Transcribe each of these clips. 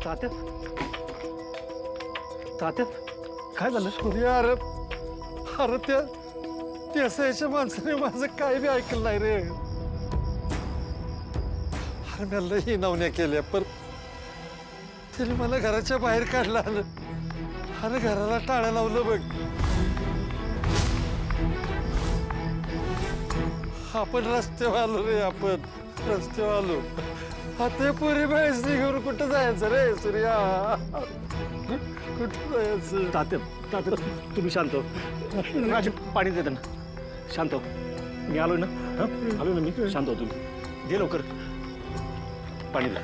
तात्या तात्या काय झालं? सूर्या अरे अरे त्या याच्या माणसाने माझं काय बी ऐकलं नाही रे. अरे मी लई नवण्या केल्या पण त्याने मला घराच्या बाहेर काढलं. अरे घराला टाळं लावलं बघ. आपण रस्त्यावर आलो रे, आपण रस्त्यावर आलो. आता पुरी बाहेर घेऊन कुठं जायचं रे सूर्या? कुठं जायचं? तात्या तात्या तुम्ही शांत हो. राजू पाणी देते ना. शांत हो. मी आलोय ना. हा आलो ना मी. शांत हो तुम्ही. दे लवकर पाणी द्या.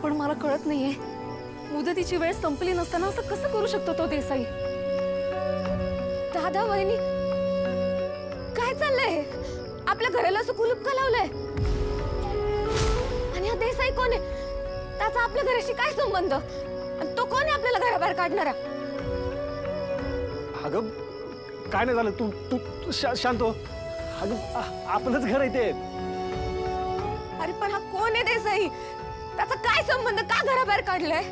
पण मला कळत नाहीये, मुदतीची वेळ संपली नसताना असं कसं करू शकतो तो देसाई? दादा वहिनी काय चाललंय? आपल्या घराला असं कुलूप का लावलंय? आणि हा देसाई कोण आहे? त्याचा आपल्या घराशी काय संबंध? आणि तो कोण आहे आपल्याला घराबाहेर काढणारा? अगं काय नाही झालं. तू तू तू शांत हो. अगं आपलंच घर आहे ते. अरे पण हा कोण आहे देसाई? त्याचा काय संबंध? का घराबाहेर काढलंय?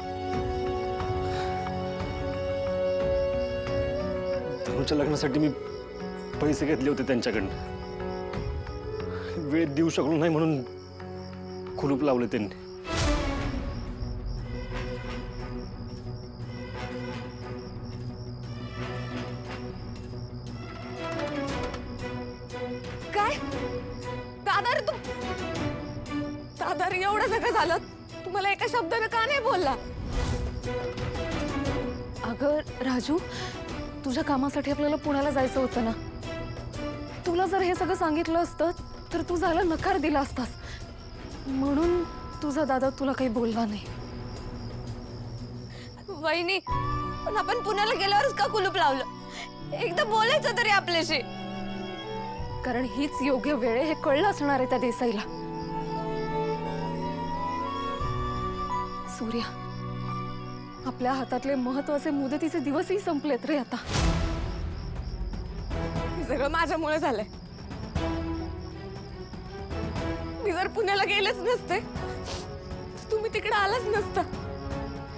धनुच्या लग्नासाठी मी पैसे घेतले होते त्यांच्याकडनं. वेळ देऊ शकलो नाही म्हणून कुलूप लावले त्यांनी. काय दादा रे? तू दादा रे, एवढं सगळं झालं तुम्हाला एका शब्दानं का नाही बोलला? अगं राजू, तुझ्या कामासाठी आपल्याला पुण्याला जायचं होतं ना. तुला जर हे सगळं सांगितलं असतं तर तू जायला नकार दिला असतास. म्हणून तुझा दादा तुला काही बोलला नाही. वहिनी, पण आपण पुण्याला गेल्यावरच का कुलूप लावलं? एकदा बोलायचं तरी आपल्याशी. कारण हीच योग्य वेळ हे कळलं असणार आहे त्या देसाईला. सूर्या, आपल्या हातातले महत्वाचे मुदतीचे दिवसही संपलेत रे आता. हे सगळं माझ्यामुळे झालंय. मी जर पुण्याला गेलेच नसते तुम्ही तिकडे आलाच नसता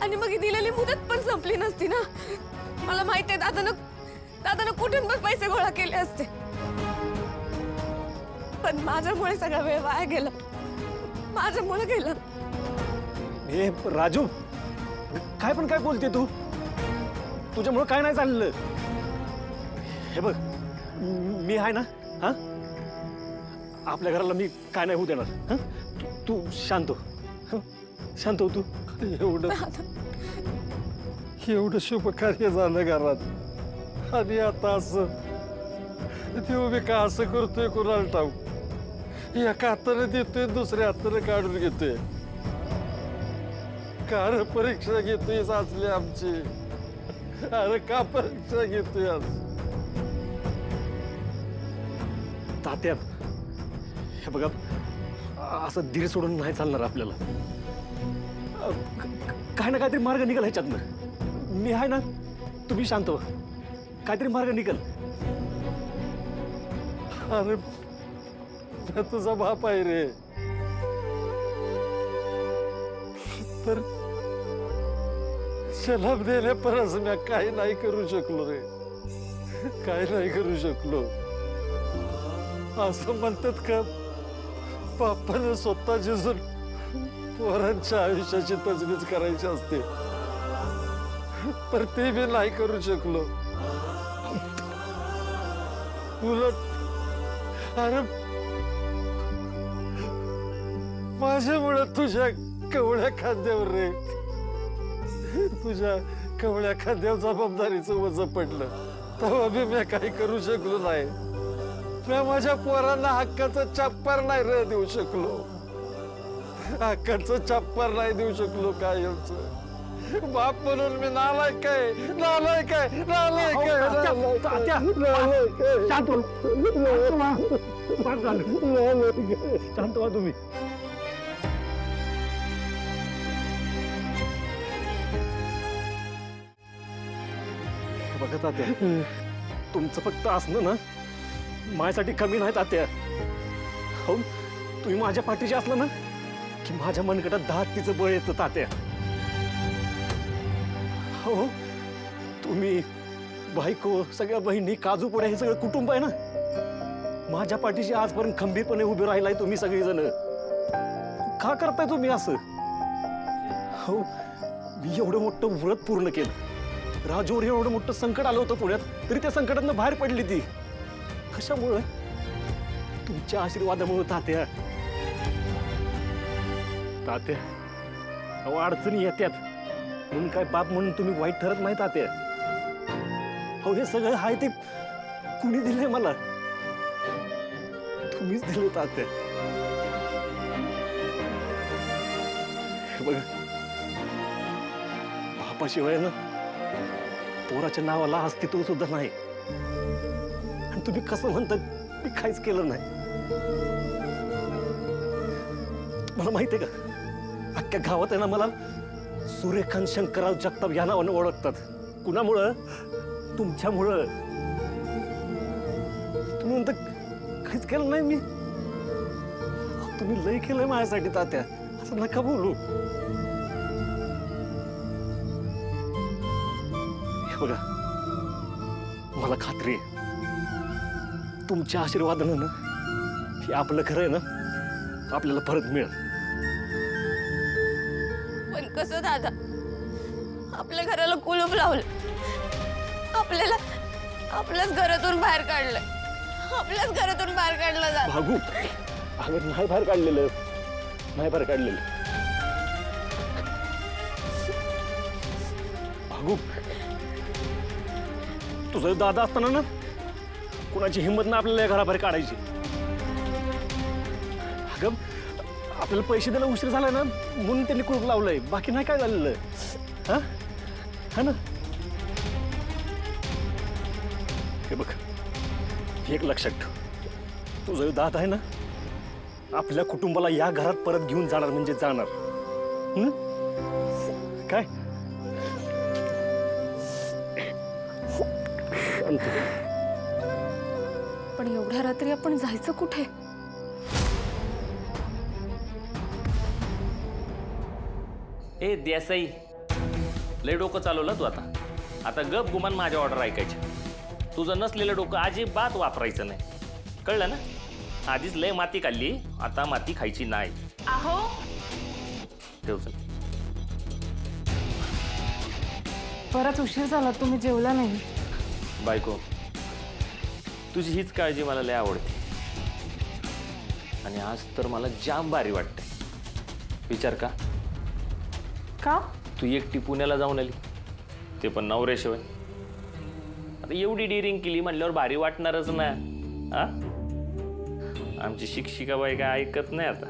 आणि मग ही दिलेली मुदत पण संपली नसती ना. मला माहिती आहे दादानं कुठून पण पैसे गोळा केले असते. पण माझ्यामुळे सगळा वेळ वाया गेला. माझ्यामुळे गेला. हे राजू काय पण काय बोलते तू? तुझ्यामुळे काय नाही चाललं. हे बघ मी आहे ना. हा आपल्या घराला मी काय नाही होऊ देणार. हा तू शांत हो. शांत हो तू. एवढं शुभ कार्य झालं घरात आणि आता असं देव बी का असं करतोय कुणाला ठाऊक. एका हाताने देतोय दुसऱ्या हाताने काढून घेतोय. कार परीक्षा घेतोय साचली आमची. अरे का परीक्षा घेतोय आज? तात्या हे बघा असं धीर सोडून नाही चालणार आपल्याला. काही ना काहीतरी मार्ग निघाल ह्याच्यातनं. मी आहे ना. तुम्ही शांत हो. काहीतरी मार्ग निघाल. अरे मी तुझा बाप आहे रे. तर शलभ देणे परस मी काही नाही करू शकलो रे. काही नाही करू शकलो. असं म्हणतात का बापाने स्वतः जिजून पोरांच्या आयुष्याची तजवीज करायची असते. पण ते मी नाही करू शकलो. उलट अरे माझ्यामुळे तुझ्या कवळ्या खांद्यावर रे, तुझ्या कवळ्या खांद्यावर जबाबदारीचं वजन पडलं. तेव्हा बी मी काही करू शकलो नाही. मी माझ्या पोरांना हक्काचं चप्पर नाही रे देऊ शकलो. हक्काचं चप्पर नाही देऊ शकलो. काय यांचं बाप म्हणून मी नालायक आहे. नालायक आहे. नालायक आहे. शांत व्हा तुम्ही. बघा तात्या तुमचं फक्त असणं ना माझ्यासाठी कमी नाही तात्या. हो तुम्ही माझ्या पाठीशी असला ना की माझ्या मनगटात 10 हत्तीचं बळ येतं तात्या. हो तुम्ही बायको सगळ्या बहिणी काजू पुड्या हे सगळं कुटुंब आहे ना, माझ्या पाठीशी आजपर्यंत खंबीरपणे उभे राहिलाय तुम्ही सगळेजण. का करताय तुम्ही असं? हो मी एवढं मोठं व्रत पूर्ण केलं, राजूवर एवढं मोठं संकट आलं होतं पुण्यात, तरी त्या संकटातनं बाहेर पडली ती. कशामुळं? तुमच्या आशीर्वादामुळे तात्या. तात्या अहो अडचणी येत्यात म्हणून काय बाप म्हणून तुम्ही वाईट ठरत नाही तात्या. अहो हे सगळं आहे ते कुणी दिलंय मला? तुम्हीच दिले तात्या. हे बघा बापाशिवाय ना पोराच्या नावाला अस्तित्व सुद्धा नाही. आणि तुम्ही कसं म्हणता मी काहीच केलं नाही. मला माहितीये का अख्ख्या गावात आहे ना मला सूर्यकांत शंकरराव जगताप या नावानं ओळखतात. कुणामुळं? तुमच्यामुळं. तुम्ही म्हणता काहीच केलं नाही मी. तुम्ही लय केलंय माझ्यासाठी तात्या, असं नका बोलू. हे बघा मला खात्री आहे तुमच्या आशीर्वादानं ना हे आपलं खरं आहे ना आपल्याला परत मिळेल. पण कसं दादा? आपल्या घराला कुलूप लावलं, आपल्याला आपल्याच घरातून बाहेर काढलं, आपल्याच घरातून बाहेर काढलं दादा. भागू अगं नाही बाहेर काढलेलं, नाही बाहेर काढलेलं. भागू तुझा दादा असताना ना कुणाची हिंमत ना आपल्याला या घराबाहेर काढायची. अगं आपल्याला पैसे द्यायला उशीर झालाय ना म्हणून त्यांनी कुलूप लावलंय, बाकी नाही काय झालेलं. हा ना. हे बघ एक लक्षात ठेव, तुझा जो दादा आहे ना आपल्या कुटुंबाला या घरात परत घेऊन जाणार म्हणजे जाणार. काय पण एवढ्या रात्री आपण जायचं कुठे? ए देसाई, लय डोकं चालवलं तू आता. आता गप गुमान माझ्या ऑर्डर ऐकायची. तुझं नसलेलं डोकं अजिबात वापरायचं नाही, कळलं ना? आधीच लय माती खाल्ली, आता माती खायची नाही. आहो ठेव चल. बराच उशीर झाला, तुम्ही जेवला नाही. बायको तुझी हीच काळजी मला लय आवडते आणि आज तर मला जाम भारी वाटते. विचार का का? तू एकटी पुण्याला जाऊन आली, ते पण नवऱ्याशिवाय. आता एवढी डिरिंग केली म्हणल्यावर भारी वाटणारच ना. हा आमची शिक्षिका बाई काय ऐकत नाही आता.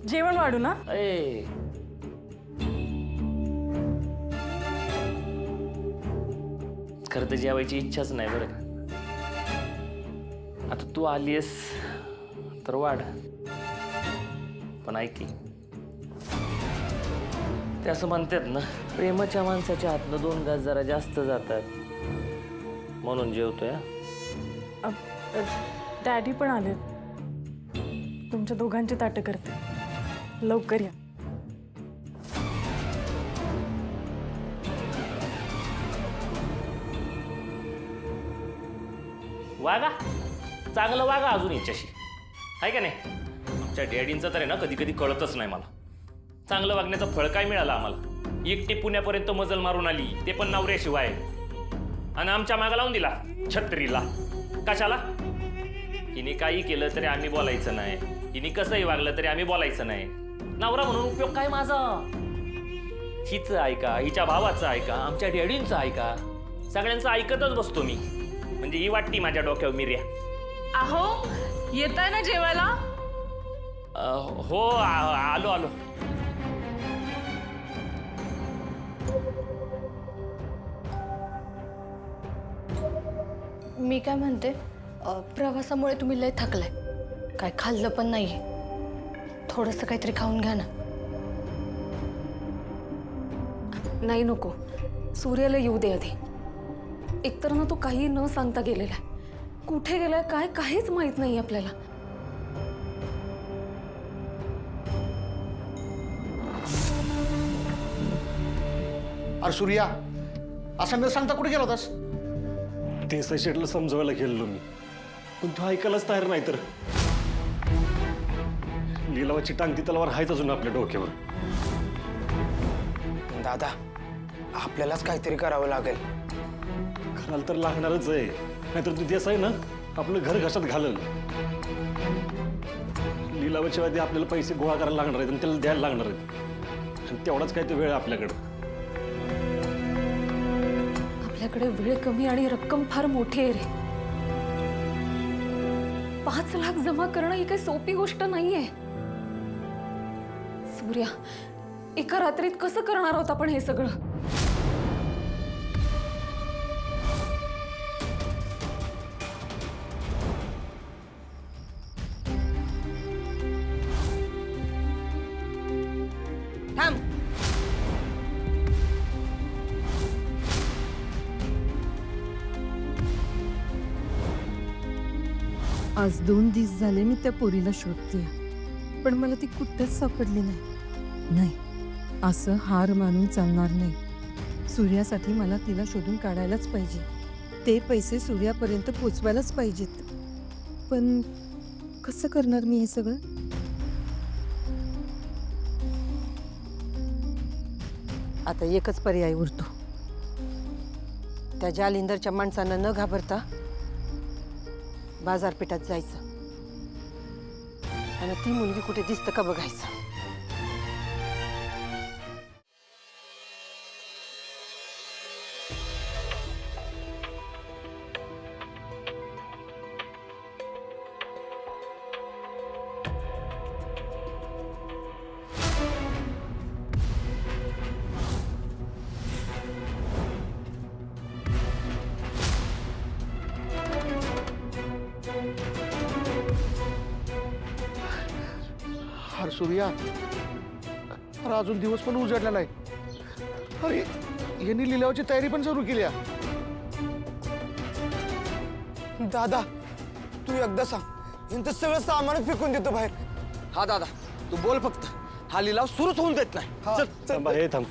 जेवण वाढू ना? ए खरं तर जेवायची इच्छाच नाही बरं का. आता तू आलीयस तर वाढ, पण ऐकी ते असं म्हणतात ना प्रेमाच्या माणसाच्या हातनं 2 घास जरा जास्त जातात, म्हणून जेवतोय. डॅडी पण आले, तुमच्या दोघांची ताटं करते, लवकर या. वागा चांगलं वागा अजून हिच्याशी, आहे का नाही? आमच्या डॅडींचं तर आहे ना कधी कधी कळतच नाही मला. चांगलं वागण्याचं फळ काय मिळालं आम्हाला? एकटी पुण्यापर्यंत मजल मारून आली, ते पण नवऱ्याशिवाय, आणि आमच्या मागा लावून दिला छत्रीला. कशाला? हिने काही केलं तरी आम्ही बोलायचं नाही, हिने कसंही वागलं तरी आम्ही बोलायचं नाही. नवरा म्हणून उपयोग काय माझा? हिचं ऐका, हिच्या भावाचं ऐका, आमच्या डॅडींचं ऐका, सगळ्यांचं ऐकतच बसतो मी. म्हणजे ही वाटती माझ्या डोक्यावर मिर्या. आहो येताय ना जेवायला? हो आलो आलो. मी काय म्हणते, प्रवासामुळे तुम्ही लय थकलाय, काय खाल्लं पण नाहीये, थोडंसं काहीतरी खाऊन घ्या ना. नाही नको, सूर्याला येऊ दे आधी. एकतर ना तो काही न सांगता गेलेला आहे, कुठे गेलाय काय काहीच माहित नाही आपल्याला. अरे सूर्या, असं न सांगता कुठे गेला होतास? देसाई शेटला समजवायला गेलो मी, पण तो ऐकायलाच तयार नाही. तर लिलावाची टांगती तलवार हायच अजून आपल्या डोक्यावर. दादा, आपल्यालाच काहीतरी करावं लागेल. करायला तर लागणारच आहे, नाहीतर तू देसाई ना आपलं घर घशात घालल. लिलावाच्या आधी आपल्याला पैसे गोळा करायला लागणार आहेत आणि त्याला द्यायला लागणार आहेत, आणि तेवढाच काय तो वेळ आपल्याकडं. आपल्याकडे वेळ कमी आणि रक्कम फार मोठी आहे रे. 5 लाख जमा करणं ही काही सोपी गोष्ट नाहीये. सूर्या, एका रात्रीत कसं करणार आहोत आपण हे सगळं? थांब. आज 2 दिवस झाले मी त्या पोरीला शोधते, पण मला ती कुठेच सापडली नाही. असं हार मानून चालणार नाही. सूर्यासाठी मला तिला शोधून काढायलाच पाहिजे. ते पैसे सूर्यापर्यंत पोचवायलाच पाहिजेत. पण कसं करणार मी हे सगळं? आता एकच पर्याय उरतो. त्या जालिंदरच्या माणसांना न घाबरता बाजारपेठात जायचं आणि ती मुलगी कुठे दिसतं का बघायचं. अरे सूर्या, अरे अजून दिवस पण उजाडला नाही. अरे यांनी लिलावाची तयारी पण सुरू केली आहे. दादा, तू एकदा सांग, यांचं सगळं सामान फेकून देतो बाहेर. हा दादा, तू बोल फक्त. हा लिलाव सुरूच होऊन देत नाही. चल चल. थांबा, हे थांब.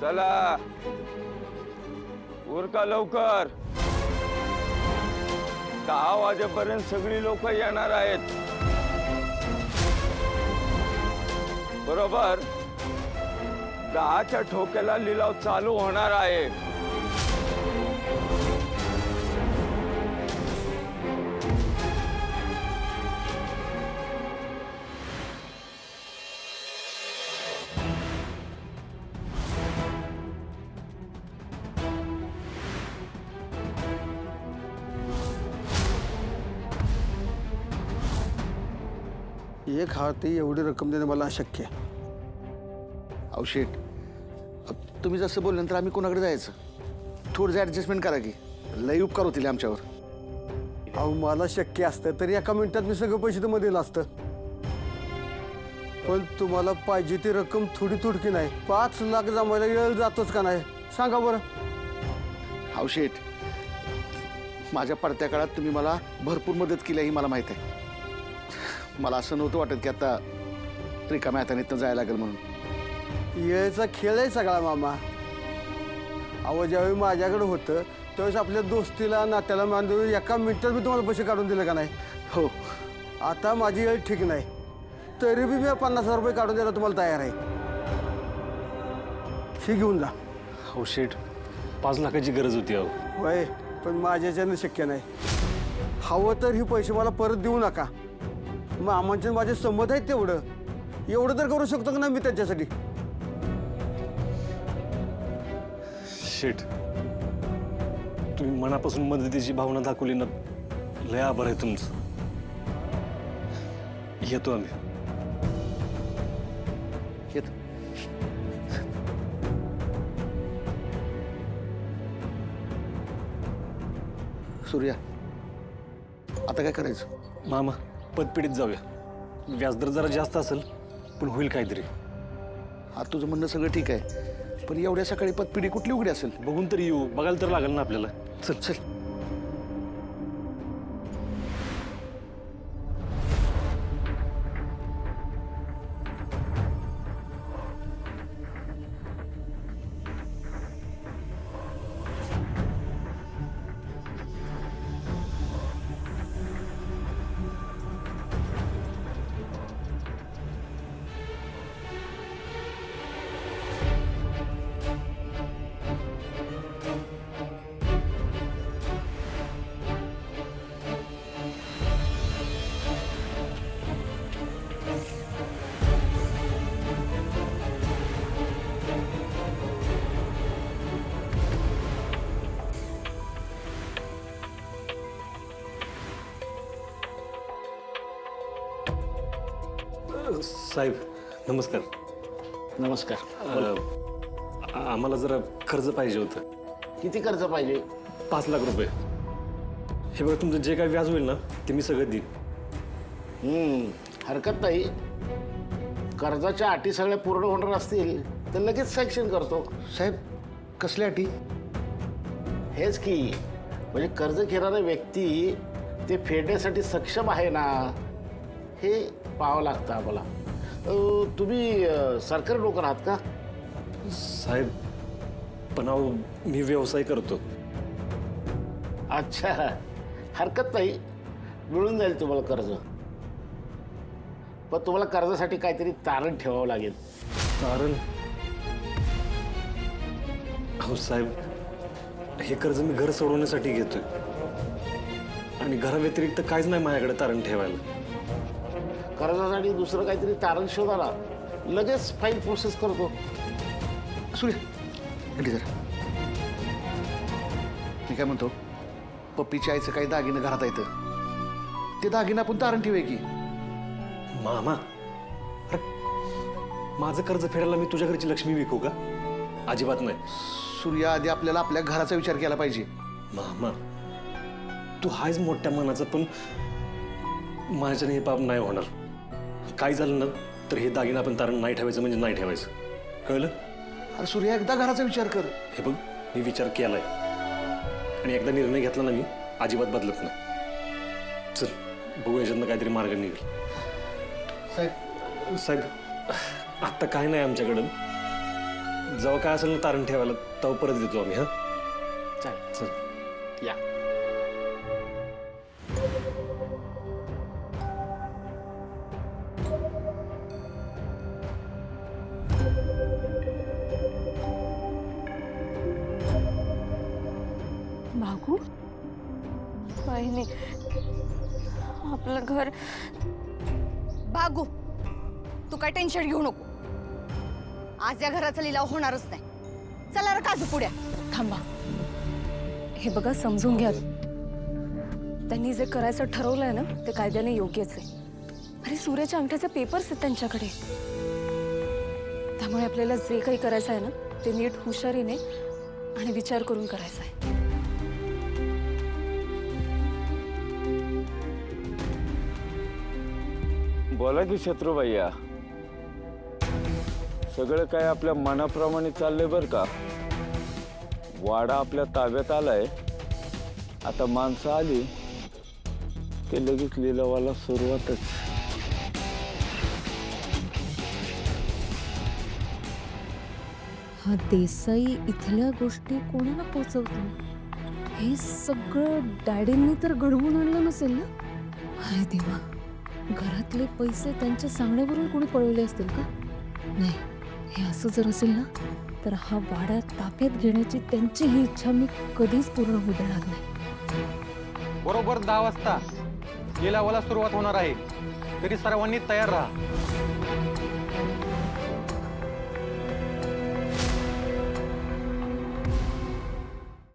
चला उरका लवकर. 10 वाजेपर्यंत सगळी लोक येणार आहेत. बरोबर 10च्या ठोक्याला लिलाव चालू होणार आहे. एक हाती एवढी रक्कम देणं मला अशक्य आहे. अहो शेठ, तुम्ही जसं बोलल्यानंतर आम्ही कोणाकडे जायचं? थोडं ॲडजस्टमेंट करा की. लई उपकार होतील आमच्यावर. अहो मला शक्य असतं तरी एका मिनिटात मी सगळं पैसे तुम्हाला दिलं असतं. पण तुम्हाला पाहिजे ती रक्कम थोडी थोडकी नाही. 5 लाख जमायला वेळ जातोच का नाही सांगा बरं. अहो शेठ, माझ्या पडत्या काळात तुम्ही मला भरपूर मदत केली ही मला माहीत आहे. मला असं नव्हतं वाटत की आता रिकाम्या हाताने इथनं जायला लागेल म्हणून. यायचा खेळ आहे सगळा मामा. अहो ज्यावेळी माझ्याकडे होतं त्यावेळेस आपल्या दोस्तीला नात्याला मान देऊन एका मिनिटात मी तुम्हाला पैसे काढून दिले का नाही? हो. आता माझी वेळ ठीक नाही तरी बी मी 50,000 रुपये काढून द्यायला तुम्हाला तयार आहे. ही घेऊन जा. हो शेठ, 5 लाखाची गरज होती. अहो वय, पण माझ्याच्यानं शक्य नाही. हवं तर ही पैसे मला परत देऊ नका. मामांचे माझे संमत आहेत तेवढं. एवढं तर करू शकतो का ना मी त्याच्यासाठी? शेठ, तुम्ही मनापासून मदतीची भावना दाखवली ना, लय आभार आहे तुमचं. येतो आम्ही. येत. सूर्या आता काय करायचं? मामा पतपिढीत जाऊया. व्याजदर जरा जास्त असेल पण होईल काहीतरी. हा तुझं म्हणणं सगळं ठीक आहे, पण एवढ्या सकाळी पतपिढी कुठली उघडी असेल? बघून तरी येऊ, बघायला तर लागेल ना आपल्याला. चल चल. साहेब नमस्कार. नमस्कार. आम्हाला जरा कर्ज पाहिजे होतं. किती कर्ज पाहिजे? 5 लाख रुपये. हे बघा तुमचं जे काही व्याज होईल ना ते मी सगळं देईन. हरकत नाही. कर्जाच्या अटी सगळ्या पूर्ण होणार असतील तर लगेच सँक्शन करतो. साहेब कसल्या अटी? हेच की म्हणजे कर्ज घेणारा व्यक्ती ते फेडण्यासाठी सक्षम आहे ना हे पाहावं लागतं आम्हाला. तुम्ही सरकारी नोकर आहात का? साहेब पण अहो मी व्यवसाय करतो. अच्छा, हरकत नाही, मिळून जाईल तुम्हाला कर्ज. पण तुम्हाला कर्जासाठी काहीतरी तारण ठेवावं लागेल. कारण अहो साहेब हे कर्ज मी घर सोडवण्यासाठी घेतोय आणि घराव्यतिरिक्त काहीच नाही माझ्याकडे तारण ठेवायला. कर्जासाठी दुसरं काहीतरी तारण शोधाला लगेच फाईल प्रोसेस करतो. सूर्या इकडे जरा. मी काय म्हणतो, पप्पीच्या आईचं काही दागिने घरात येतं ते दागिने आपण तारण ठेवूया की. मामा अरे माझं कर्ज फेडायला मी तुझ्या घरची लक्ष्मी विकू का? अजिबात नाही. सूर्या आधी आपल्याला आपल्या घराचा विचार केला पाहिजे. मामा तू हायच मोठ्या मनाचा, पण माझ्याने हे पाप नाही होणार. काय झालं ना तर हे दागिने आपण तारण नाही ठेवायचं म्हणजे नाही ठेवायचं, कळलं? अरे सूर्या एकदा घराचा विचार कर. हे बघ मी विचार केलाय आणि एकदा निर्णय घेतला ना मी अजिबात बदलत नाही. चल बघू याच्यातनं काहीतरी मार्ग निघेल. साहेब आत्ता काय नाही आमच्याकडं. जेव्हा काय असेल ना तारण ठेवायला तेव्हा परत देतो आम्ही. हा चालेल, चल या. भागू बहिणी आपलं घर. भागू तू काय टेन्शन घेऊ नको. आज या घराचा लिलाव होणारच नाही. चला रे काजू पुड्या. थांबा, हे बघा समजून घ्या. त्यांनी जे करायचं ठरवलंय ना ते कायद्याने योग्यच आहे. अरे सूर्याच्या अंगठ्याचे पेपर्स आहेत त्यांच्याकडे. त्यामुळे आपल्याला जे काही करायचं आहे ना ते नीट हुशारीने आणि विचार करून करायचं आहे. बोला की शत्रुभैया. सगळं काय आपल्या मनाप्रमाणे चाललंय बरं का. वाडा आपल्या ताब्यात आलाय. आता माणसं आली ते लगेच लिलावाला सुरुवातच. हा देसाई इथल्या गोष्टी कोणाला पोचवतो? हे सगळं डॅडींनी तर घडवून आणलं नसेल ना? अरे देवा, घरातले पैसे त्यांच्या सांगण्यावरून कोणी पळवले असतील का? नाही, हे असं जर असेल ना तर हा वाडा ताब्यात घेण्याची त्यांची ही इच्छा मी कधीच पूर्ण होऊ देणार नाही. बरोबर 10 वाजता लिलावाला सुरुवात होणार आहे. तरी सर्वांनी तयार राहा.